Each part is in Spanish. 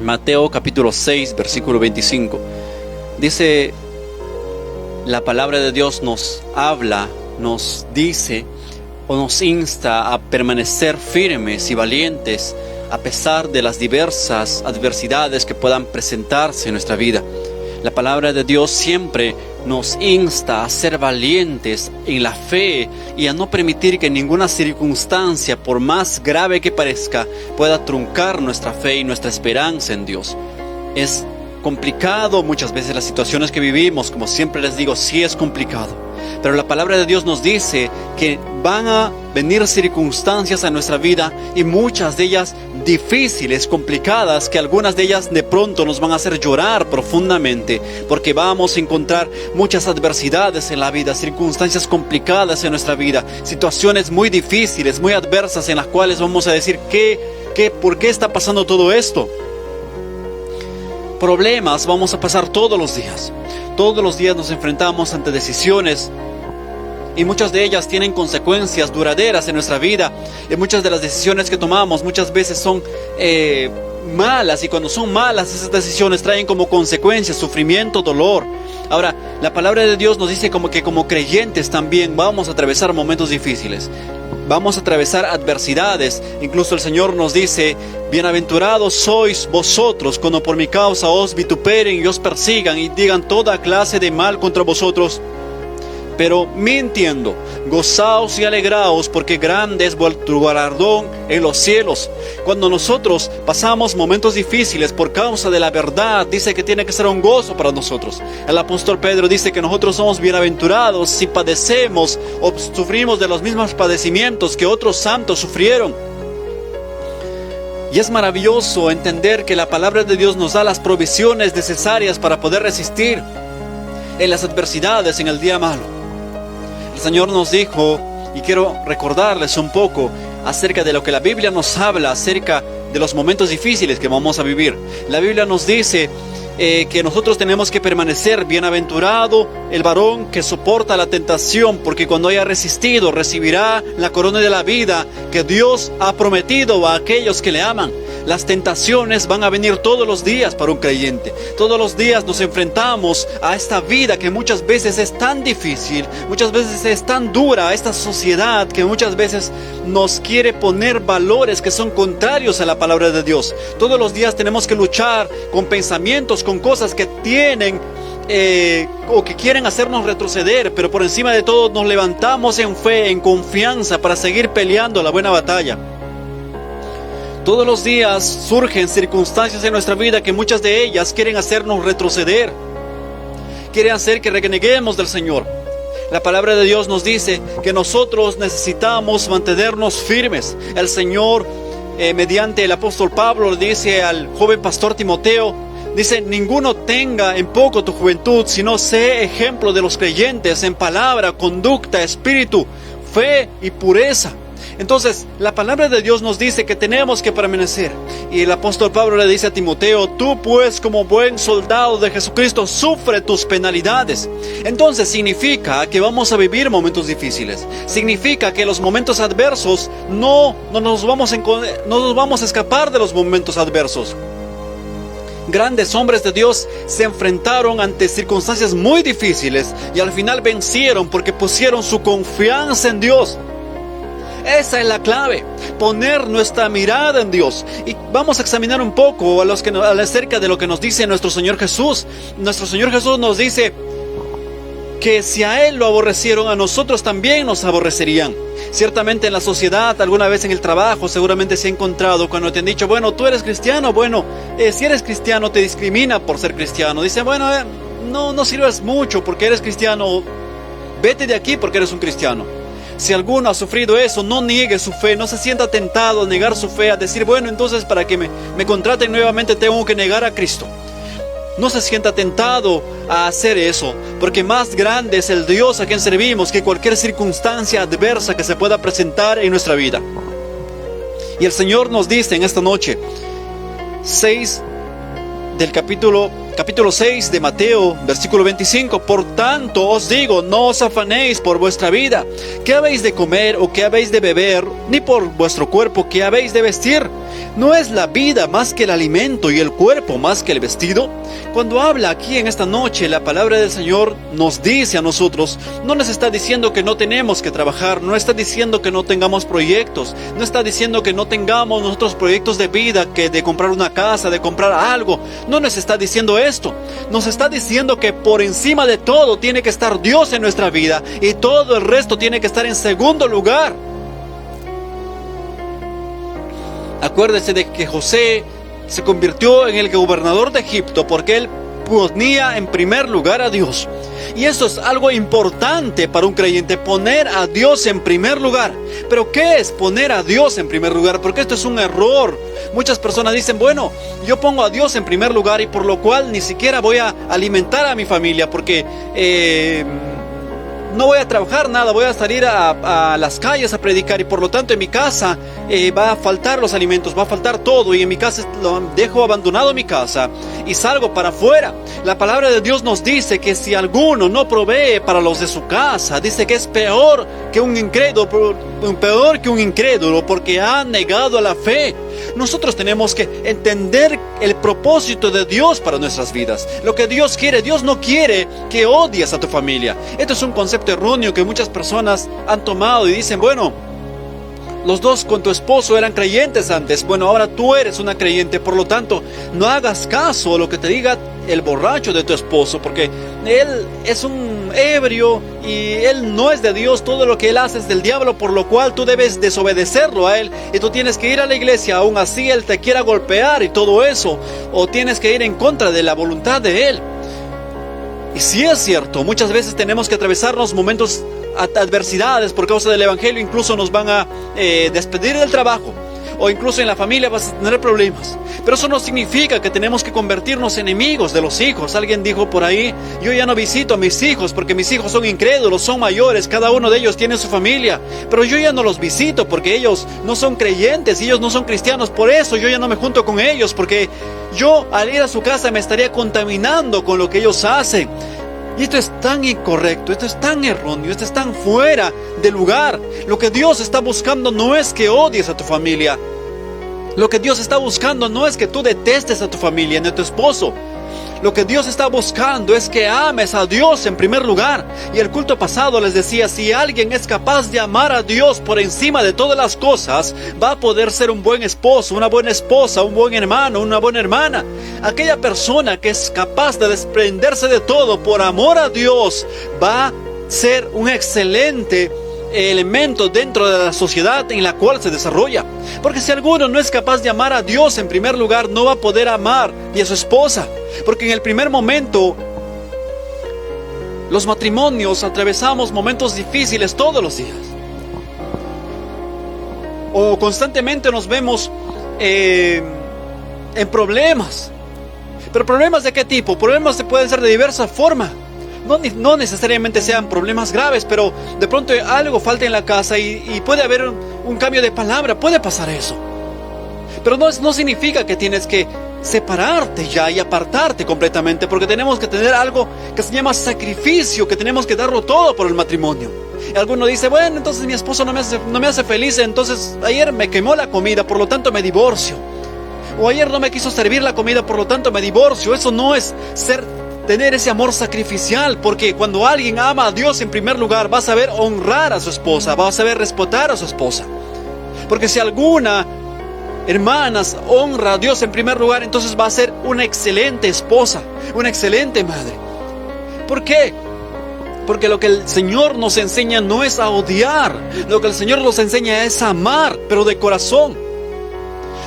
Mateo capítulo 6, versículo 25. Dice, la palabra de Dios nos habla, nos dice o nos insta a permanecer firmes y valientes a pesar de las diversas adversidades que puedan presentarse en nuestra vida. La palabra de Dios siempre nos insta a ser valientes en la fe y a no permitir que ninguna circunstancia, por más grave que parezca, pueda truncar nuestra fe y nuestra esperanza en Dios. Es complicado muchas veces las situaciones que vivimos, como siempre les digo, sí es complicado. Pero la palabra de Dios nos dice que van a venir circunstancias a nuestra vida y muchas de ellas difíciles, complicadas, que algunas de ellas de pronto nos van a hacer llorar profundamente, porque vamos a encontrar muchas adversidades en la vida, circunstancias complicadas en nuestra vida, situaciones muy difíciles, muy adversas en las cuales vamos a decir, ¿por qué está pasando todo esto? Problemas vamos a pasar todos los días. Todos los días nos enfrentamos ante decisiones y muchas de ellas tienen consecuencias duraderas en nuestra vida. Y muchas de las decisiones que tomamos muchas veces son malas, y cuando son malas esas decisiones traen como consecuencia sufrimiento, dolor. Ahora, la palabra de Dios nos dice como que como creyentes también vamos a atravesar momentos difíciles. Vamos a atravesar adversidades. Incluso el Señor nos dice, bienaventurados sois vosotros cuando por mi causa os vituperen y os persigan y digan toda clase de mal contra vosotros. Pero mintiendo, gozaos y alegraos, porque grande es vuestro galardón en los cielos. Cuando nosotros pasamos momentos difíciles por causa de la verdad, dice que tiene que ser un gozo para nosotros. El apóstol Pedro dice que nosotros somos bienaventurados si padecemos o sufrimos de los mismos padecimientos que otros santos sufrieron. Y es maravilloso entender que la palabra de Dios nos da las provisiones necesarias para poder resistir en las adversidades, en el día malo. El Señor nos dijo, y quiero recordarles un poco acerca de lo que la Biblia nos habla acerca de los momentos difíciles que vamos a vivir. La Biblia nos dice que nosotros tenemos que permanecer. Bienaventurado el varón que soporta la tentación, porque cuando haya resistido recibirá la corona de la vida que Dios ha prometido a aquellos que le aman. Las tentaciones van a venir todos los días para un creyente. Todos los días nos enfrentamos a esta vida que muchas veces es tan difícil, muchas veces es tan dura, a esta sociedad que muchas veces nos quiere poner valores que son contrarios a la palabra de Dios. Todos los días tenemos que luchar con pensamientos, con cosas que tienen o que quieren hacernos retroceder, pero por encima de todo nos levantamos en fe, en confianza, para seguir peleando la buena batalla. Todos los días surgen circunstancias en nuestra vida que muchas de ellas quieren hacernos retroceder, quieren hacer que reneguemos del Señor. La palabra de Dios nos dice que nosotros necesitamos mantenernos firmes. El Señor, mediante el apóstol Pablo, le dice al joven pastor Timoteo, dice, ninguno tenga en poco tu juventud, sino sé ejemplo de los creyentes en palabra, conducta, espíritu, fe y pureza. Entonces, la palabra de Dios nos dice que tenemos que permanecer. Y el apóstol Pablo le dice a Timoteo, tú pues como buen soldado de Jesucristo, sufre tus penalidades. Entonces significa que vamos a vivir momentos difíciles. Significa que los momentos adversos no nos vamos a escapar de los momentos adversos. Grandes hombres de Dios se enfrentaron ante circunstancias muy difíciles y al final vencieron porque pusieron su confianza en Dios. Esa es la clave, poner nuestra mirada en Dios. Y vamos a examinar un poco acerca de lo que nos dice nuestro Señor Jesús. Nuestro Señor Jesús nos dice que si a Él lo aborrecieron, a nosotros también nos aborrecerían. Ciertamente en la sociedad, alguna vez en el trabajo, seguramente se ha encontrado cuando te han dicho, bueno, tú eres cristiano, si eres cristiano te discrimina por ser cristiano. Dice, bueno, no sirves mucho porque eres cristiano, vete de aquí porque eres un cristiano. Si alguno ha sufrido eso, no niegue su fe, no se sienta tentado a negar su fe, a decir, bueno, entonces para que me contraten nuevamente tengo que negar a Cristo. No se sienta tentado a hacer eso, porque más grande es el Dios a quien servimos que cualquier circunstancia adversa que se pueda presentar en nuestra vida. Y el Señor nos dice en esta noche, 6 del capítulo capítulo 6 de Mateo, versículo 25. Por tanto os digo, no os afanéis por vuestra vida, qué habéis de comer o qué habéis de beber, ni por vuestro cuerpo, qué habéis de vestir. ¿No es la vida más que el alimento y el cuerpo más que el vestido? Cuando habla aquí en esta noche, la palabra del Señor nos dice a nosotros, no nos está diciendo que no tenemos que trabajar, no está diciendo que no tengamos proyectos, no está diciendo que no tengamos nosotros proyectos de vida, que de comprar una casa, de comprar algo. No nos está diciendo esto. Nos está diciendo que por encima de todo tiene que estar Dios en nuestra vida y todo el resto tiene que estar en segundo lugar. Acuérdese de que José se convirtió en el gobernador de Egipto porque él ponía en primer lugar a Dios. Y eso es algo importante para un creyente, poner a Dios en primer lugar. Pero ¿qué es poner a Dios en primer lugar? Porque esto es un error. Muchas personas dicen, bueno, yo pongo a Dios en primer lugar y por lo cual ni siquiera voy a alimentar a mi familia porque no voy a trabajar nada, voy a salir a las calles a predicar y por lo tanto en mi casa va a faltar los alimentos, va a faltar todo y en mi casa dejo abandonado mi casa y salgo para afuera. La palabra de Dios nos dice que si alguno no provee para los de su casa, dice que es peor que un incrédulo porque ha negado a la fe. Nosotros tenemos que entender el propósito de Dios para nuestras vidas. Lo que Dios quiere, Dios no quiere que odies a tu familia. Esto es un concepto erróneo que muchas personas han tomado y dicen, bueno, los dos con tu esposo eran creyentes antes, bueno, ahora tú eres una creyente, por lo tanto, no hagas caso a lo que te diga el borracho de tu esposo, porque él es un ebrio y él no es de Dios, todo lo que él hace es del diablo, por lo cual tú debes desobedecerlo a él y tú tienes que ir a la iglesia, aún así él te quiera golpear y todo eso, o tienes que ir en contra de la voluntad de él. Y sí es cierto, muchas veces tenemos que atravesarnos momentos, adversidades por causa del evangelio, incluso nos van a despedir del trabajo o incluso en la familia vas a tener problemas, pero eso no significa que tenemos que convertirnos en enemigos de los hijos. Alguien dijo por ahí, yo ya no visito a mis hijos porque mis hijos son incrédulos, son mayores, cada uno de ellos tiene su familia, pero yo ya no los visito porque ellos no son creyentes, ellos no son cristianos, por eso yo ya no me junto con ellos, porque yo al ir a su casa me estaría contaminando con lo que ellos hacen. Y esto es tan incorrecto, esto es tan erróneo, esto es tan fuera de lugar. Lo que Dios está buscando no es que odies a tu familia. Lo que Dios está buscando no es que tú detestes a tu familia ni a tu esposo. Lo que Dios está buscando es que ames a Dios en primer lugar. Y el culto pasado les decía, si alguien es capaz de amar a Dios por encima de todas las cosas, va a poder ser un buen esposo, una buena esposa, un buen hermano, una buena hermana. Aquella persona que es capaz de desprenderse de todo por amor a Dios, va a ser un excelente elemento dentro de la sociedad en la cual se desarrolla. Porque si alguno no es capaz de amar a Dios en primer lugar, no va a poder amar ni a su esposa. Porque en el primer momento, los matrimonios atravesamos momentos difíciles todos los días. O constantemente nos vemos en problemas. Pero problemas ¿de qué tipo? Problemas que pueden ser de diversa forma. No necesariamente sean problemas graves, pero de pronto algo falta en la casa y puede haber un cambio de palabra, puede pasar eso. Pero no significa que tienes que separarte ya y apartarte completamente, porque tenemos que tener algo que se llama sacrificio, que tenemos que darlo todo por el matrimonio. Y alguno dice, bueno, entonces mi esposo no me hace feliz, entonces ayer me quemó la comida, por lo tanto me divorcio. O ayer no me quiso servir la comida, por lo tanto me divorcio. Eso no es tener ese amor sacrificial, porque cuando alguien ama a Dios en primer lugar, va a saber honrar a su esposa, va a saber respetar a su esposa. Porque si alguna hermana honra a Dios en primer lugar, entonces va a ser una excelente esposa, una excelente madre. ¿Por qué? Porque lo que el Señor nos enseña no es a odiar, lo que el Señor nos enseña es a amar, pero de corazón.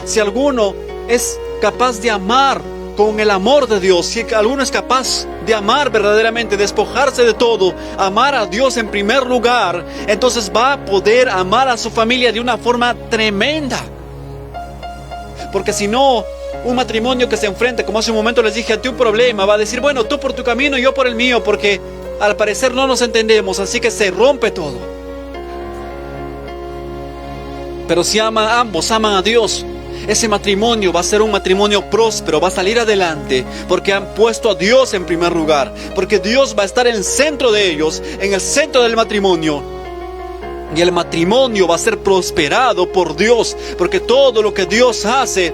Si alguno es capaz de amar con el amor de Dios, si alguno es capaz de amar verdaderamente, despojarse de todo, amar a Dios en primer lugar, entonces va a poder amar a su familia de una forma tremenda. Porque si no, un matrimonio que se enfrenta, como hace un momento les dije, ante un problema, va a decir, bueno, tú por tu camino y yo por el mío, porque al parecer no nos entendemos, así que se rompe todo. Pero si ambos aman a Dios, ese matrimonio va a ser un matrimonio próspero, va a salir adelante, porque han puesto a Dios en primer lugar, porque Dios va a estar en el centro de ellos, en el centro del matrimonio. Y el matrimonio va a ser prosperado por Dios, porque todo lo que Dios hace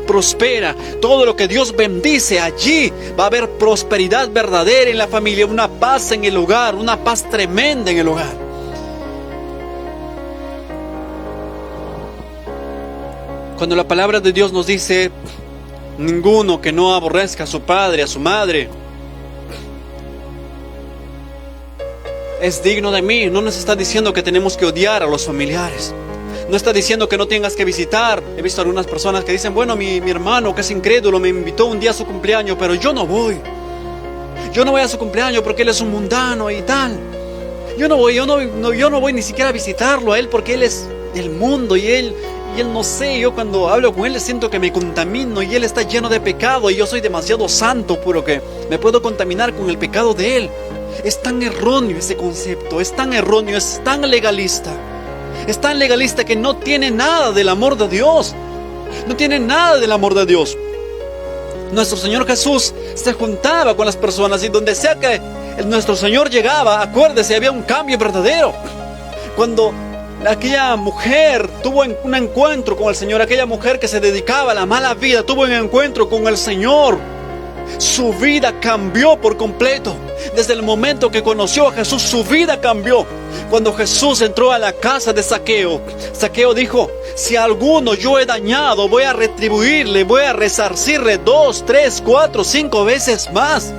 prospera, todo lo que Dios bendice, allí va a haber prosperidad verdadera en la familia, una paz en el hogar, una paz tremenda en el hogar. Cuando la palabra de Dios nos dice: ninguno que no aborrezca a su padre, a su madre, es digno de mí. No nos está diciendo que tenemos que odiar a los familiares. No está diciendo que no tengas que visitar. He visto algunas personas que dicen: bueno, mi hermano, que es incrédulo, me invitó un día a su cumpleaños, pero yo no voy. Yo no voy a su cumpleaños porque él es un mundano y tal. Yo no voy ni siquiera a visitarlo a él porque él es del mundo y él no sé, yo cuando hablo con él siento que me contamino y él está lleno de pecado y yo soy demasiado santo, puro que me puedo contaminar con el pecado de él. Es tan erróneo ese concepto, es tan erróneo, es tan legalista. Es tan legalista que no tiene nada del amor de Dios. No tiene nada del amor de Dios. Nuestro Señor Jesús se juntaba con las personas y donde sea que nuestro Señor llegaba, acuérdese, había un cambio verdadero. Cuando aquella mujer tuvo un encuentro con el Señor, aquella mujer que se dedicaba a la mala vida, tuvo un encuentro con el Señor, su vida cambió por completo. Desde el momento que conoció a Jesús, su vida cambió. Cuando Jesús entró a la casa de Zaqueo, Zaqueo dijo: si a alguno yo he dañado, voy a retribuirle, voy a resarcirle 2, 3, 4, 5 veces más.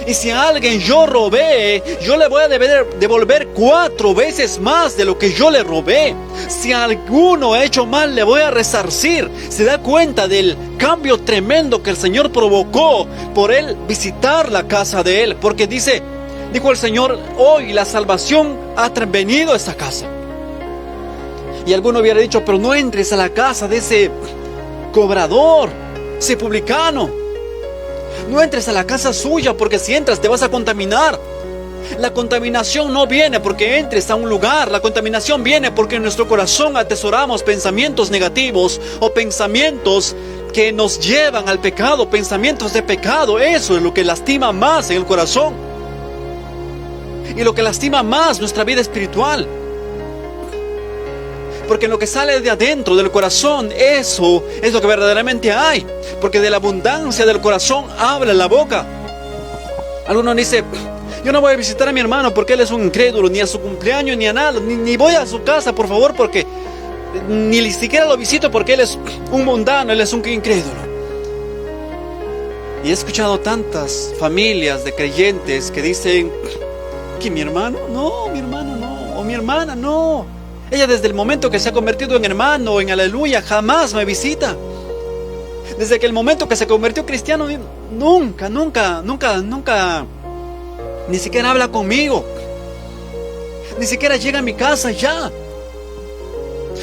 Y si a alguien yo robé, yo le voy a devolver 4 veces más de lo que yo le robé. Si a alguno ha hecho mal, le voy a resarcir. Se da cuenta del cambio tremendo que el Señor provocó por él visitar la casa de él. Porque dijo el Señor: hoy la salvación ha venido a esta casa. Y alguno hubiera dicho: pero no entres a la casa de ese cobrador, ese publicano. No entres a la casa suya, porque si entras te vas a contaminar. La contaminación no viene porque entres a un lugar. La contaminación viene porque en nuestro corazón atesoramos pensamientos negativos o pensamientos que nos llevan al pecado, pensamientos de pecado. Eso es lo que lastima más en el corazón y lo que lastima más nuestra vida espiritual. Porque lo que sale de adentro del corazón, eso es lo que verdaderamente hay. Porque de la abundancia del corazón habla la boca. Alguno dice: yo no voy a visitar a mi hermano porque él es un incrédulo, ni a su cumpleaños, ni a nada, ni voy a su casa, por favor, porque ni siquiera lo visito porque él es un mundano, él es un incrédulo. Y he escuchado tantas familias de creyentes que dicen que mi hermano no, o mi hermana no. Ella desde el momento que se ha convertido en hermano, en aleluya, jamás me visita. Desde que el momento que se convirtió cristiano, nunca, ni siquiera habla conmigo. Ni siquiera llega a mi casa ya.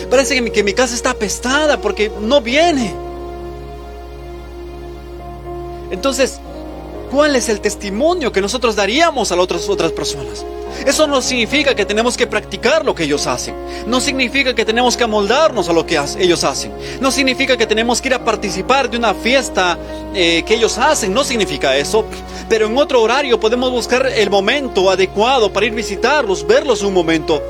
Parece que mi casa está apestada porque no viene. Entonces, ¿cuál es el testimonio que nosotros daríamos a las otras personas? Eso no significa que tenemos que practicar lo que ellos hacen. No significa que tenemos que amoldarnos a lo que ellos hacen. No significa que tenemos que ir a participar de una fiesta que ellos hacen. No significa eso. Pero en otro horario podemos buscar el momento adecuado para ir visitarlos, verlos un momento,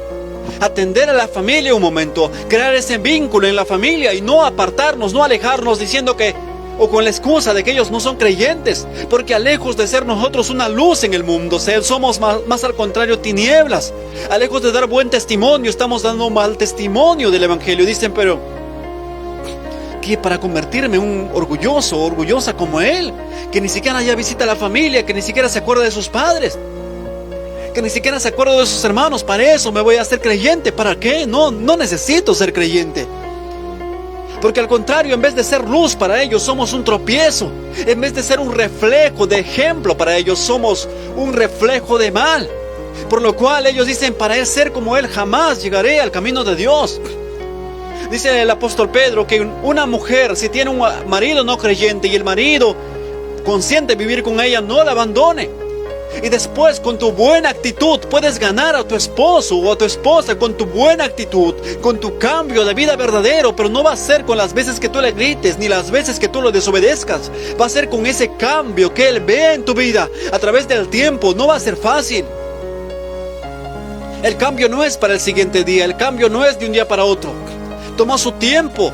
atender a la familia un momento, crear ese vínculo en la familia y no apartarnos, no alejarnos diciendo que, o con la excusa de que ellos no son creyentes, porque lejos de ser nosotros una luz en el mundo, somos más al contrario tinieblas. Lejos de dar buen testimonio, estamos dando mal testimonio del evangelio. Dicen: pero ¿qué? Para convertirme en un orgullosa como él, que ni siquiera ya visita a la familia, que ni siquiera se acuerda de sus padres, que ni siquiera se acuerda de sus hermanos. Para eso me voy a hacer creyente. ¿Para qué? No necesito ser creyente. Porque al contrario, en vez de ser luz para ellos, somos un tropiezo. En vez de ser un reflejo de ejemplo para ellos, somos un reflejo de mal. Por lo cual ellos dicen: para él ser como él, jamás llegaré al camino de Dios. Dice el apóstol Pedro que una mujer, si tiene un marido no creyente y el marido consiente vivir con ella, no la abandone. Y después, con tu buena actitud, puedes ganar a tu esposo o a tu esposa con tu buena actitud, con tu cambio de vida verdadero. Pero no va a ser con las veces que tú le grites, ni las veces que tú lo desobedezcas. Va a ser con ese cambio que Él ve en tu vida a través del tiempo. No va a ser fácil. El cambio no es para el siguiente día. El cambio no es de un día para otro. Toma su tiempo.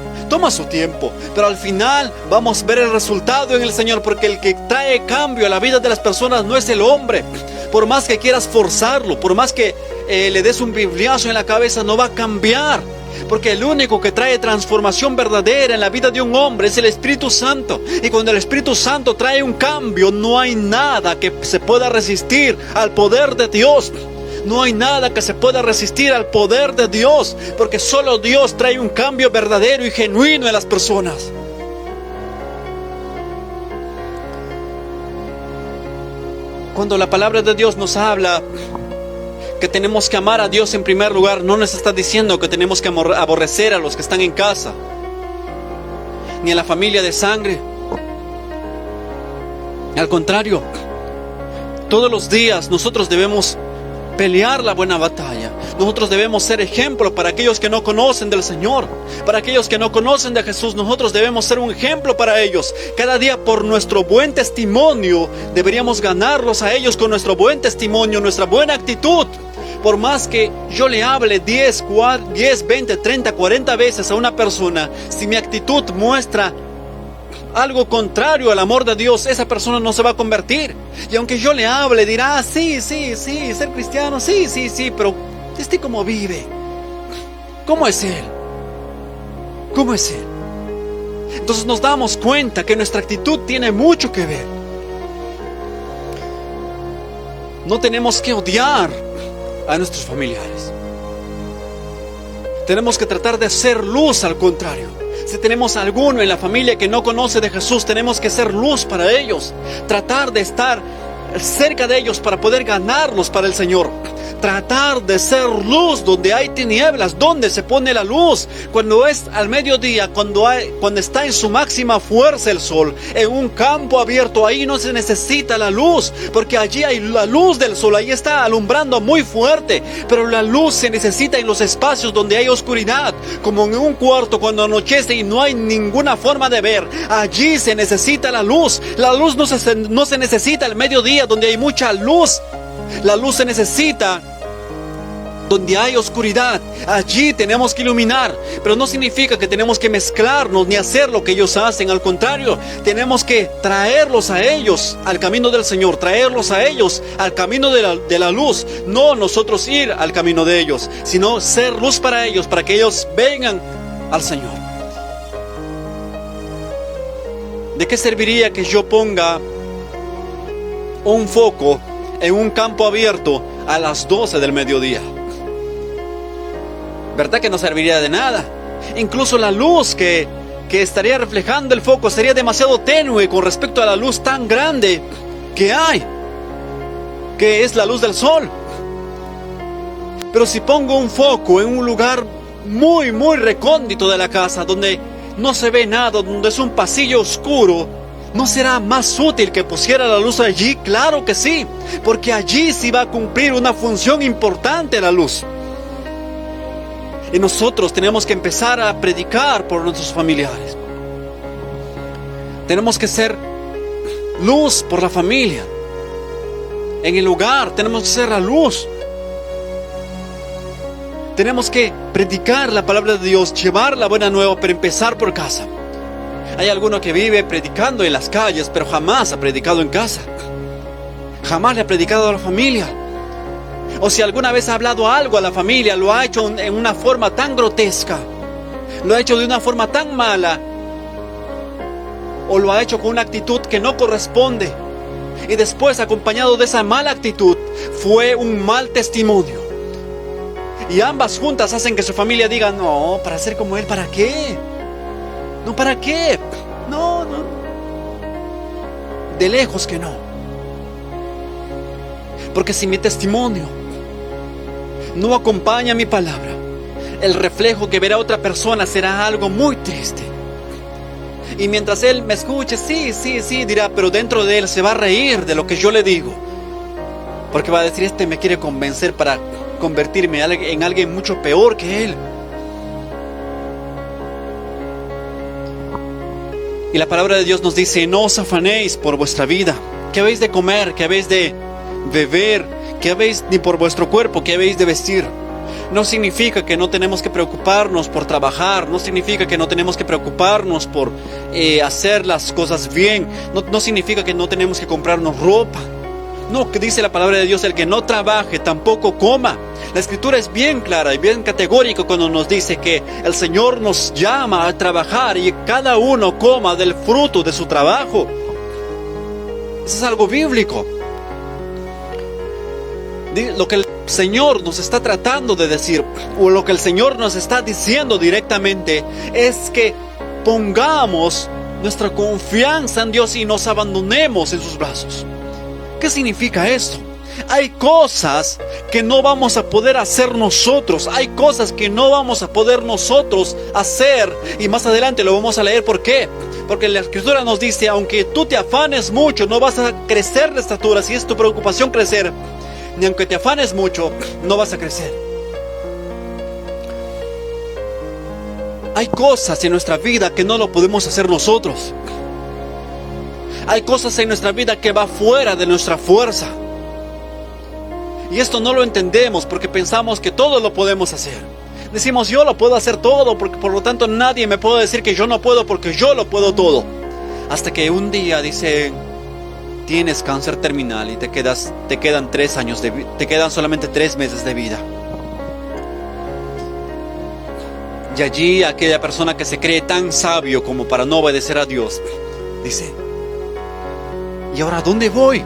Pero al final vamos a ver el resultado en el Señor, porque el que trae cambio a la vida de las personas no es el hombre. Por más que quieras forzarlo, por más que le des un bibliazo en la cabeza, no va a cambiar. Porque el único que trae transformación verdadera en la vida de un hombre es el Espíritu Santo. Y cuando el Espíritu Santo trae un cambio, no hay nada que se pueda resistir al poder de Dios. No hay nada que se pueda resistir al poder de Dios, porque solo Dios trae un cambio verdadero y genuino en las personas. Cuando la palabra de Dios nos habla que tenemos que amar a Dios en primer lugar, no nos está diciendo que tenemos que aborrecer a los que están en casa, ni a la familia de sangre. Al contrario, todos los días nosotros debemos pelear la buena batalla. Nosotros debemos ser ejemplo para aquellos que no conocen del Señor, para aquellos que no conocen de Jesús. Nosotros debemos ser un ejemplo para ellos. Cada día, por nuestro buen testimonio, deberíamos ganarlos a ellos con nuestro buen testimonio, nuestra buena actitud. Por más que yo le hable 10, 20, 30, 40 veces a una persona, si mi actitud muestra algo contrario al amor de Dios, esa persona no se va a convertir. Y aunque yo le hable, dirá, sí, ser cristiano, sí, pero ¿cómo vive? ¿Cómo es Él? ¿Cómo es Él? Entonces nos damos cuenta que nuestra actitud tiene mucho que ver. No tenemos que odiar a nuestros familiares. Tenemos que tratar de ser luz, al contrario. Si tenemos alguno en la familia que no conoce de Jesús, tenemos que ser luz para ellos. Tratar de estar cerca de ellos para poder ganarlos para el Señor. Tratar de ser luz donde hay tinieblas. ¿Dónde se pone la luz? Cuando es al mediodía, cuando está en su máxima fuerza el sol, en un campo abierto, ahí no se necesita la luz, porque allí hay la luz del sol, ahí está alumbrando muy fuerte. Pero la luz se necesita en los espacios donde hay oscuridad, como en un cuarto cuando anochece y no hay ninguna forma de ver. Allí se necesita la luz. La luz no se necesita al mediodía donde hay mucha luz. La luz se necesita donde hay oscuridad. Allí tenemos que iluminar. Pero no significa que tenemos que mezclarnos ni hacer lo que ellos hacen. Al contrario, tenemos que traerlos a ellos al camino del Señor. Traerlos a ellos al camino de la luz. No nosotros ir al camino de ellos, sino ser luz para ellos, para que ellos vengan al Señor. ¿De qué serviría que yo ponga un foco en un campo abierto a las 12 del mediodía? ¿Verdad que no serviría de nada? Incluso la luz que estaría reflejando el foco sería demasiado tenue con respecto a la luz tan grande que hay, que es la luz del sol. Pero si pongo un foco en un lugar muy, muy recóndito de la casa, donde no se ve nada, donde es un pasillo oscuro, ¿no será más útil que pusiera la luz allí? Claro que sí, porque allí sí va a cumplir una función importante la luz. Y nosotros tenemos que empezar a predicar por nuestros familiares. Tenemos que ser luz por la familia. En el hogar tenemos que ser la luz. Tenemos que predicar la palabra de Dios, llevar la buena nueva, pero empezar por casa. Hay alguno que vive predicando en las calles, pero jamás ha predicado en casa. Jamás le ha predicado a la familia. O si alguna vez ha hablado algo a la familia, lo ha hecho en una forma tan grotesca, lo ha hecho de una forma tan mala, o lo ha hecho con una actitud que no corresponde. Y después, acompañado de esa mala actitud, fue un mal testimonio. Y ambas juntas hacen que su familia diga, no, para ser como él, ¿para qué? No, ¿para qué? No. De lejos que no. Porque si mi testimonio no acompaña mi palabra, el reflejo que verá otra persona será algo muy triste. Y mientras él me escuche, sí, dirá, pero dentro de él se va a reír de lo que yo le digo. Porque va a decir, este me quiere convencer para convertirme en alguien mucho peor que él. Y la palabra de Dios nos dice, no os afanéis por vuestra vida. ¿Qué habéis de comer? ¿Qué habéis de beber? ¿Qué habéis ni por vuestro cuerpo? ¿Qué habéis de vestir? No significa que no tenemos que preocuparnos por trabajar. No significa que no tenemos que preocuparnos por hacer las cosas bien. No significa que no tenemos que comprarnos ropa. No, que dice la palabra de Dios, el que no trabaje tampoco coma. La escritura es bien clara y bien categórica cuando nos dice que el Señor nos llama a trabajar y cada uno coma del fruto de su trabajo. Eso es algo bíblico. Lo que el Señor nos está tratando de decir, o lo que el Señor nos está diciendo directamente, es que pongamos nuestra confianza en Dios y nos abandonemos en sus brazos. ¿Qué significa esto? Hay cosas que no vamos a poder hacer nosotros. Hay cosas que no vamos a poder nosotros hacer. Y más adelante lo vamos a leer. ¿Por qué? Porque la escritura nos dice, aunque tú te afanes mucho, no vas a crecer de estatura. Si es tu preocupación crecer, ni aunque te afanes mucho, no vas a crecer. Hay cosas en nuestra vida que no lo podemos hacer nosotros. Hay cosas en nuestra vida que va fuera de nuestra fuerza. Y esto no lo entendemos porque pensamos que todo lo podemos hacer. Decimos, yo lo puedo hacer todo, porque por lo tanto nadie me puede decir que yo no puedo, porque yo lo puedo todo. Hasta que un día dicen, tienes cáncer terminal y te quedan 3 años te quedan solamente 3 meses de vida. Y allí aquella persona que se cree tan sabio como para no obedecer a Dios, dice, ¿y ahora dónde voy?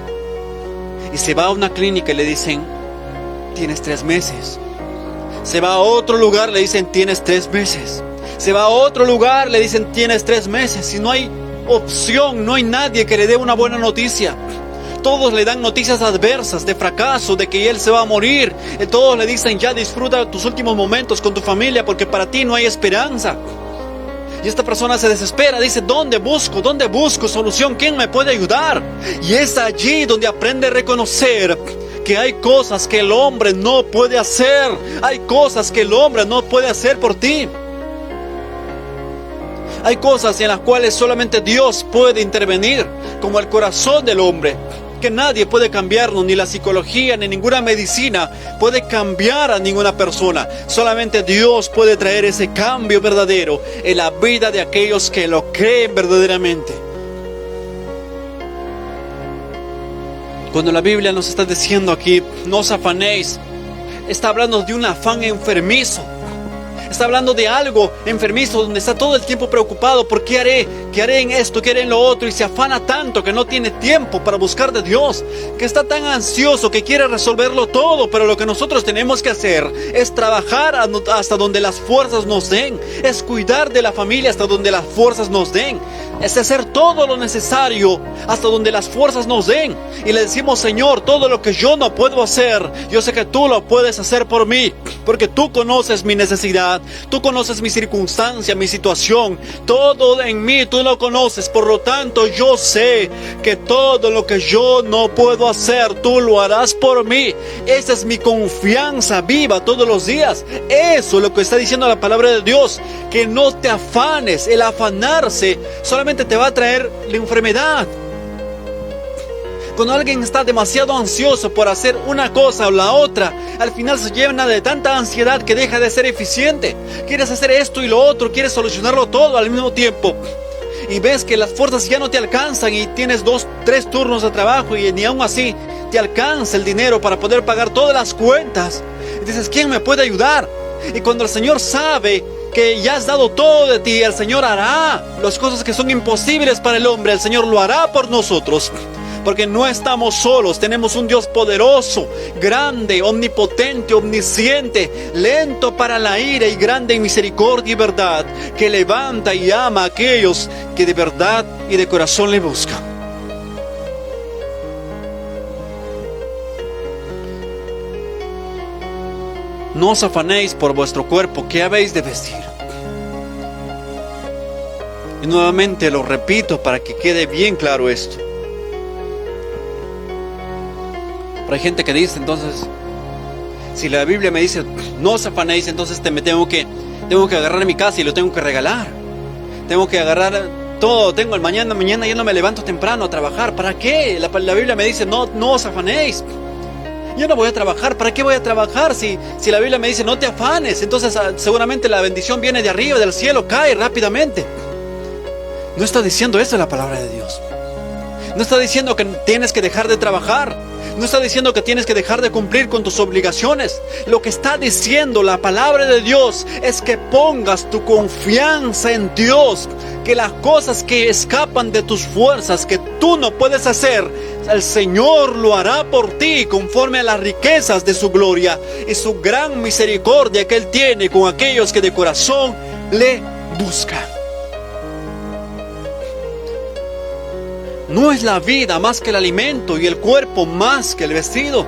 Y se va a una clínica y le dicen, tienes 3 meses. Se va a otro lugar, le dicen, tienes 3 meses. Se va a otro lugar, le dicen, tienes 3 meses. Y no hay opción, no hay nadie que le dé una buena noticia. Todos le dan noticias adversas, de fracaso, de que él se va a morir. Y todos le dicen, ya disfruta tus últimos momentos con tu familia, porque para ti no hay esperanza. Y esta persona se desespera, dice, ¿dónde busco solución? ¿Quién me puede ayudar? Y es allí donde aprende a reconocer que hay cosas que el hombre no puede hacer. Hay cosas que el hombre no puede hacer por ti. Hay cosas en las cuales solamente Dios puede intervenir, como el corazón del hombre, que nadie puede cambiarlo, ni la psicología, ni ninguna medicina puede cambiar a ninguna persona. Solamente Dios puede traer ese cambio verdadero en la vida de aquellos que lo creen verdaderamente. Cuando la Biblia nos está diciendo aquí, no os afanéis, está hablando de un afán enfermizo. Está hablando de algo enfermizo donde está todo el tiempo preocupado por qué haré en esto, qué haré en lo otro, y se afana tanto que no tiene tiempo para buscar de Dios, que está tan ansioso que quiere resolverlo todo. Pero lo que nosotros tenemos que hacer es trabajar hasta donde las fuerzas nos den, es cuidar de la familia hasta donde las fuerzas nos den, es hacer todo lo necesario hasta donde las fuerzas nos den. Y le decimos, Señor, todo lo que yo no puedo hacer, yo sé que tú lo puedes hacer por mí, porque tú conoces mi necesidad, tú conoces mi circunstancia, mi situación, todo en mí tú lo conoces. Por lo tanto, yo sé que todo lo que yo no puedo hacer, tú lo harás por mí. Esa es mi confianza viva todos los días. Eso es lo que está diciendo la palabra de Dios, que no te afanes. El afanarse solamente te va a traer la enfermedad. Cuando alguien está demasiado ansioso por hacer una cosa o la otra, al final se llena de tanta ansiedad que deja de ser eficiente. Quieres hacer esto y lo otro, quieres solucionarlo todo al mismo tiempo. Y ves que las fuerzas ya no te alcanzan y tienes 2, 3 turnos de trabajo y ni aún así te alcanza el dinero para poder pagar todas las cuentas. Y dices, ¿quién me puede ayudar? Y cuando el Señor sabe que ya has dado todo de ti, el Señor hará las cosas que son imposibles para el hombre. El Señor lo hará por nosotros. Porque no estamos solos, tenemos un Dios poderoso, grande, omnipotente, omnisciente, lento para la ira y grande en misericordia y verdad, que levanta y ama a aquellos que de verdad y de corazón le buscan. No os afanéis por vuestro cuerpo, ¿qué habéis de vestir? Y nuevamente lo repito para que quede bien claro esto. Pero hay gente que dice, entonces, si la Biblia me dice, no os afanéis, entonces me tengo que agarrar mi casa y lo tengo que regalar. Tengo que agarrar todo. Tengo el mañana yo no me levanto temprano a trabajar. ¿Para qué? La Biblia me dice, no os afanéis. Yo no voy a trabajar. ¿Para qué voy a trabajar? Si la Biblia me dice, no te afanes, entonces seguramente la bendición viene de arriba, del cielo, cae rápidamente. No está diciendo eso la palabra de Dios. No está diciendo que tienes que dejar de trabajar. No está diciendo que tienes que dejar de cumplir con tus obligaciones. Lo que está diciendo la palabra de Dios es que pongas tu confianza en Dios. Que las cosas que escapan de tus fuerzas, que tú no puedes hacer, el Señor lo hará por ti conforme a las riquezas de su gloria y su gran misericordia que Él tiene con aquellos que de corazón le buscan. No es la vida más que el alimento y el cuerpo más que el vestido.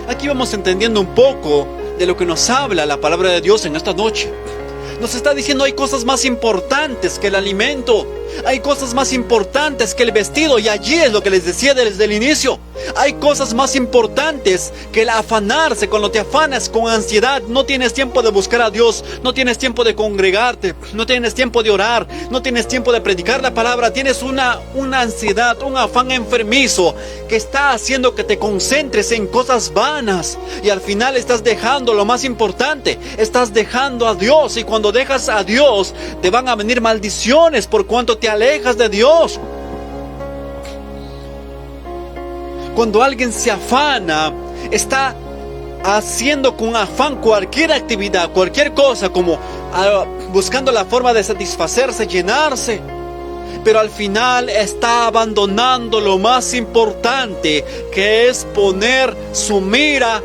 Aquí vamos entendiendo un poco de lo que nos habla la palabra de Dios en esta noche. Nos está diciendo hay cosas más importantes que el alimento. Hay cosas más importantes que el vestido. Y allí es lo que les decía desde el inicio. Hay cosas más importantes que el afanarse. Cuando te afanas con ansiedad, no tienes tiempo de buscar a Dios, no tienes tiempo de congregarte, no tienes tiempo de orar, no tienes tiempo de predicar la palabra. Tienes una ansiedad, un afán enfermizo que está haciendo que te concentres en cosas vanas. Y al final estás dejando lo más importante. Estás dejando a Dios. Y cuando dejas a Dios, te van a venir maldiciones por cuanto te alejas de Dios. Cuando alguien se afana, está haciendo con afán cualquier actividad, cualquier cosa, como buscando la forma de satisfacerse, llenarse, pero al final está abandonando lo más importante, que es poner su mira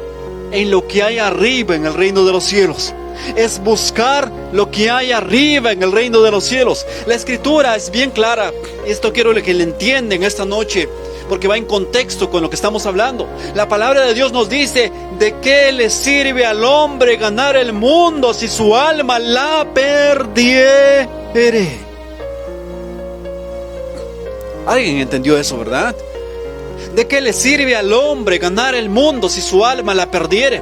en lo que hay arriba en el reino de los cielos. Es buscar lo que hay arriba en el reino de los cielos. La escritura es bien clara. Esto quiero que le entiendan esta noche, porque va en contexto con lo que estamos hablando. La palabra de Dios nos dice: ¿de qué le sirve al hombre ganar el mundo si su alma la perdiere? ¿Alguien entendió eso, verdad? ¿De qué le sirve al hombre ganar el mundo si su alma la perdiere?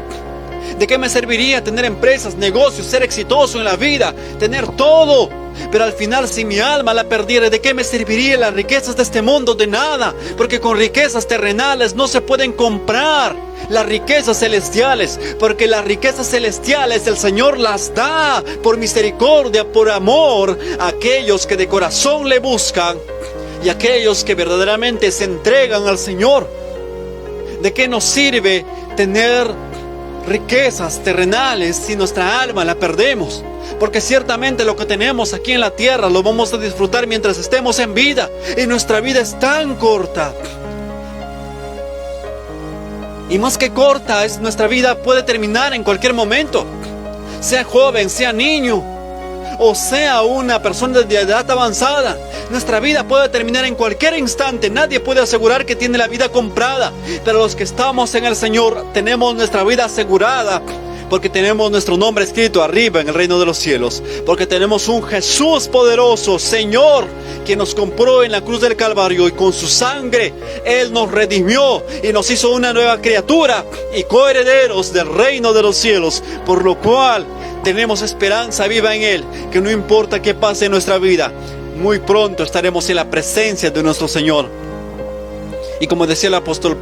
¿De qué me serviría tener empresas, negocios, ser exitoso en la vida, tener todo? Pero al final, si mi alma la perdiere, ¿de qué me serviría las riquezas de este mundo? De nada, porque con riquezas terrenales no se pueden comprar las riquezas celestiales, porque las riquezas celestiales el Señor las da por misericordia, por amor a aquellos que de corazón le buscan y aquellos que verdaderamente se entregan al Señor. ¿De qué nos sirve tener riquezas terrenales si nuestra alma la perdemos? Porque ciertamente lo que tenemos aquí en la tierra lo vamos a disfrutar mientras estemos en vida, y nuestra vida es tan corta. Y más que corta, nuestra vida puede terminar en cualquier momento. Sea joven, sea niño, o sea una persona de edad avanzada, nuestra vida puede terminar en cualquier instante. Nadie puede asegurar que tiene la vida comprada, pero los que estamos en el Señor tenemos nuestra vida asegurada, porque tenemos nuestro nombre escrito arriba en el reino de los cielos, porque tenemos un Jesús poderoso, Señor, que nos compró en la cruz del Calvario, y con su sangre Él nos redimió y nos hizo una nueva criatura y coherederos del reino de los cielos, por lo cual tenemos esperanza viva en Él, que no importa qué pase en nuestra vida, muy pronto estaremos en la presencia de nuestro Señor. Y como decía el apóstol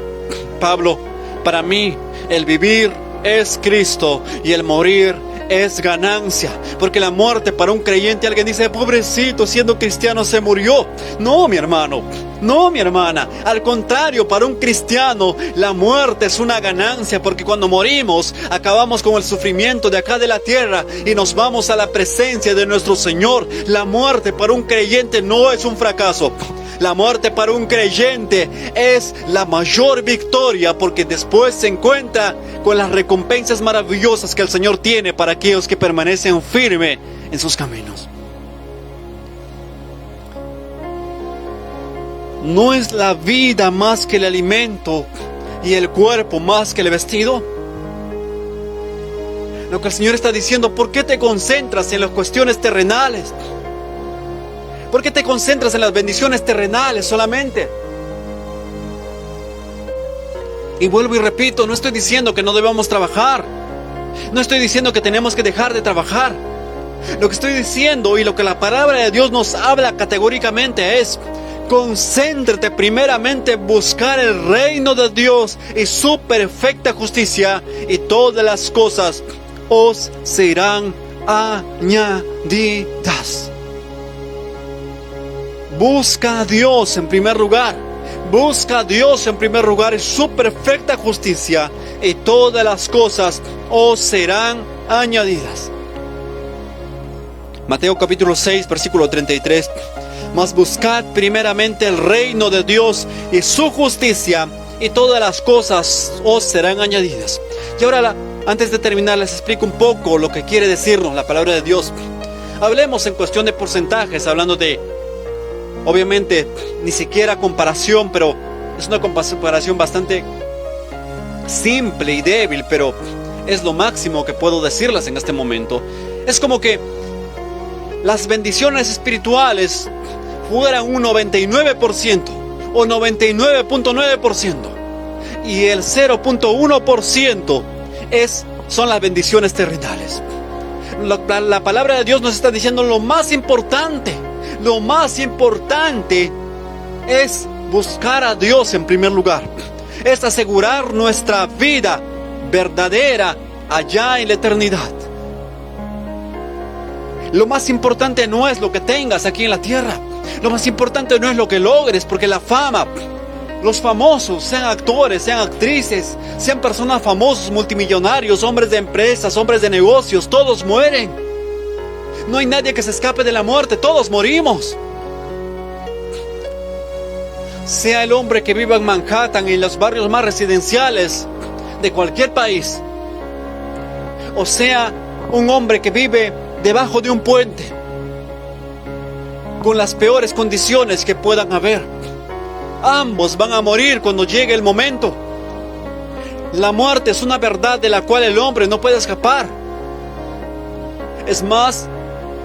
Pablo, para mí el vivir es Cristo y el morir es ganancia. Porque la muerte para un creyente, alguien dice: pobrecito, siendo cristiano se murió. No, mi hermano, no, mi hermana. Al contrario, para un cristiano la muerte es una ganancia, porque cuando morimos acabamos con el sufrimiento de acá de la tierra y nos vamos a la presencia de nuestro Señor. La muerte para un creyente no es un fracaso. La muerte para un creyente es la mayor victoria, porque después se encuentra con las recompensas maravillosas que el Señor tiene para aquellos que permanecen firmes en sus caminos. ¿No es la vida más que el alimento y el cuerpo más que el vestido? Lo que el Señor está diciendo: ¿por qué te concentras en las cuestiones terrenales? ¿Por qué te concentras en las bendiciones terrenales solamente? Y vuelvo y repito, no estoy diciendo que no debamos trabajar. No estoy diciendo que tenemos que dejar de trabajar. Lo que estoy diciendo y lo que la palabra de Dios nos habla categóricamente es: concéntrate primeramente en buscar el reino de Dios y su perfecta justicia, y todas las cosas os serán añadidas. Busca a Dios en primer lugar. Busca a Dios en primer lugar y su perfecta justicia, y todas las cosas os serán añadidas. Mateo capítulo 6, versículo 33. Mas buscad primeramente el reino de Dios y su justicia, y todas las cosas os serán añadidas. Y ahora, antes de terminar, les explico un poco lo que quiere decirnos la palabra de Dios. Hablemos en cuestión de porcentajes, hablando de, obviamente, ni siquiera comparación, pero es una comparación bastante simple y débil, pero es lo máximo que puedo decirles en este momento. Es como que las bendiciones espirituales fueran un 99% o 99.9%, y el 0.1% son las bendiciones terrenales. La palabra de Dios nos está diciendo lo más importante. Lo más importante es buscar a Dios en primer lugar. Es asegurar nuestra vida verdadera allá en la eternidad. Lo más importante no es lo que tengas aquí en la tierra. Lo más importante no es lo que logres, porque la fama, los famosos, sean actores, sean actrices, sean personas famosas, multimillonarios, hombres de empresas, hombres de negocios, todos mueren. No hay nadie que se escape de la muerte, todos morimos. Sea el hombre que viva en Manhattan, en los barrios más residenciales de cualquier país, o sea un hombre que vive debajo de un puente, con las peores condiciones que puedan haber, ambos van a morir cuando llegue el momento. La muerte es una verdad de la cual el hombre no puede escapar. Es más,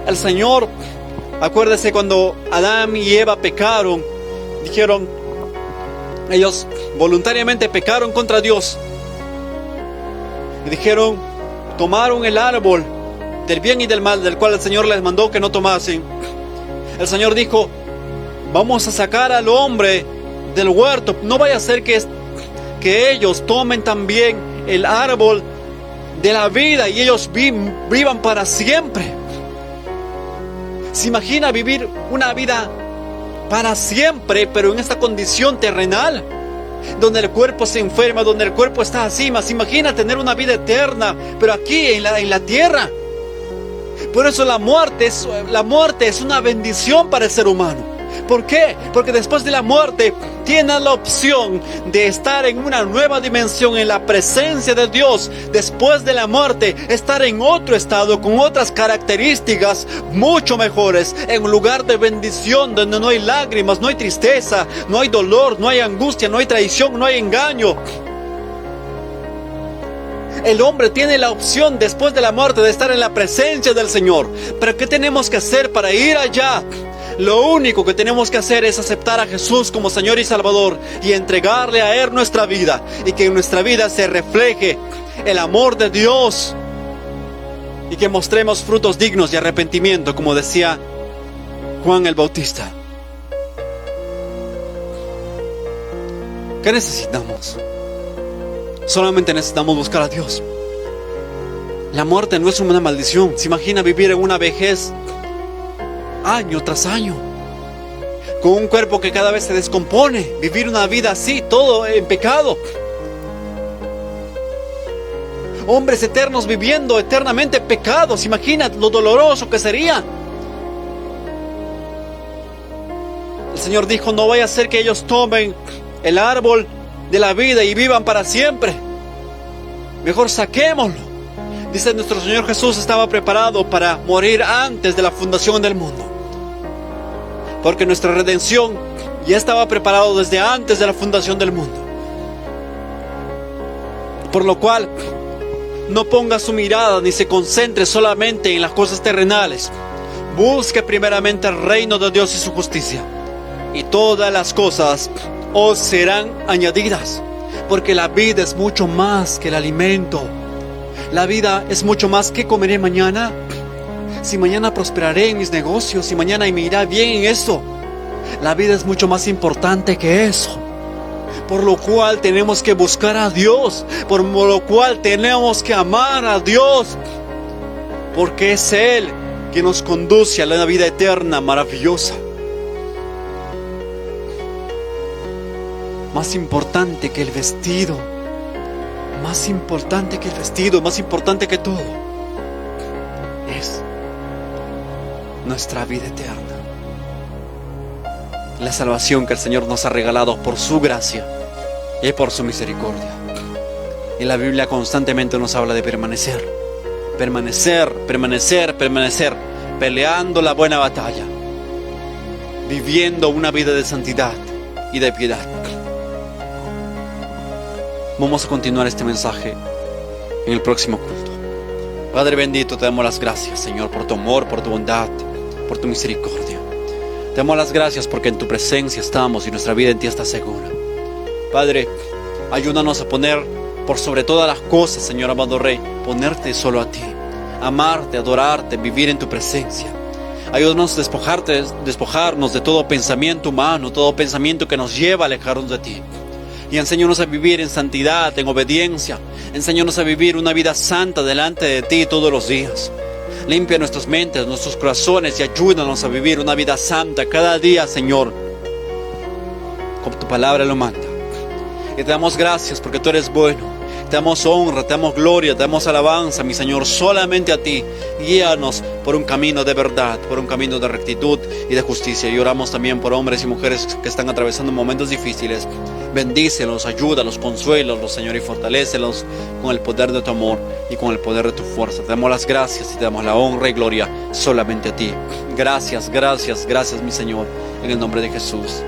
el Señor, acuérdese cuando Adán y Eva pecaron, dijeron, ellos voluntariamente pecaron contra Dios y dijeron, tomaron el árbol del bien y del mal, del cual el Señor les mandó que no tomasen. El Señor dijo, vamos a sacar al hombre del huerto, no vaya a ser que ellos tomen también el árbol de la vida y ellos vivan para siempre. ¿Se imagina vivir una vida para siempre, pero en esta condición terrenal, donde el cuerpo se enferma, donde el cuerpo está así? ¿Se imagina tener una vida eterna, pero aquí en la tierra? Por eso la muerte es una bendición para el ser humano. ¿Por qué? Porque después de la muerte tienes la opción de estar en una nueva dimensión, en la presencia de Dios. Después de la muerte, estar en otro estado, con otras características mucho mejores, en un lugar de bendición, donde no hay lágrimas, no hay tristeza, no hay dolor, no hay angustia, no hay traición, no hay engaño. El hombre tiene la opción después de la muerte de estar en la presencia del Señor. ¿Pero qué tenemos que hacer para ir allá? Lo único que tenemos que hacer es aceptar a Jesús como Señor y Salvador y entregarle a Él nuestra vida, y que en nuestra vida se refleje el amor de Dios y que mostremos frutos dignos de arrepentimiento, como decía Juan el Bautista. ¿Qué necesitamos? Solamente necesitamos buscar a Dios. La muerte no es una maldición. ¿Se imagina vivir en una vejez año tras año, con un cuerpo que cada vez se descompone? Vivir una vida así, todo en pecado. Hombres eternos viviendo eternamente pecados. Imagina lo doloroso que sería. El Señor dijo, no vaya a ser que ellos tomen el árbol de la vida y vivan para siempre. Mejor saquémoslo. Dice, nuestro Señor Jesús estaba preparado para morir antes de la fundación del mundo, porque nuestra redención ya estaba preparado desde antes de la fundación del mundo. Por lo cual, no ponga su mirada ni se concentre solamente en las cosas terrenales. Busque primeramente el reino de Dios y su justicia, y todas las cosas os serán añadidas. porque la vida es mucho más que el alimento. La vida es mucho más. ¿Qué comeré mañana? Si mañana prosperaré en mis negocios, si mañana me irá bien en eso. La vida es mucho más importante que eso. Por lo cual tenemos que buscar a Dios, por lo cual tenemos que amar a Dios, porque es Él que nos conduce a la vida eterna maravillosa. Más importante que el vestido, más importante que el vestido, más importante que todo, es nuestra vida eterna. La salvación que el Señor nos ha regalado por su gracia y por su misericordia. Y la Biblia constantemente nos habla de permanecer, peleando la buena batalla, viviendo una vida de santidad y de piedad. Vamos a continuar este mensaje en el próximo culto. Padre bendito, te damos las gracias, Señor, por tu amor, por tu bondad, por tu misericordia. Te damos las gracias porque en tu presencia estamos y nuestra vida en ti está segura. Padre, ayúdanos a poner por sobre todas las cosas, Señor amado Rey, ponerte solo a ti, amarte, adorarte, vivir en tu presencia. Ayúdanos a despojarnos de todo pensamiento humano, todo pensamiento que nos lleva a alejarnos de ti. Y enséñanos a vivir en santidad, en obediencia. Enséñanos a vivir una vida santa delante de ti todos los días. Limpia nuestras mentes, nuestros corazones y ayúdanos a vivir una vida santa cada día, Señor, como tu palabra lo manda. Y te damos gracias porque tú eres bueno. Te damos honra, te damos gloria, te damos alabanza, mi Señor, solamente a ti. Guíanos por un camino de verdad, por un camino de rectitud y de justicia. Y oramos también por hombres y mujeres que están atravesando momentos difíciles. Bendícelos, ayúdalos, consuélalos, Señor, y fortalécelos con el poder de tu amor y con el poder de tu fuerza. Te damos las gracias y te damos la honra y gloria solamente a ti. Gracias, gracias, gracias, mi Señor, en el nombre de Jesús.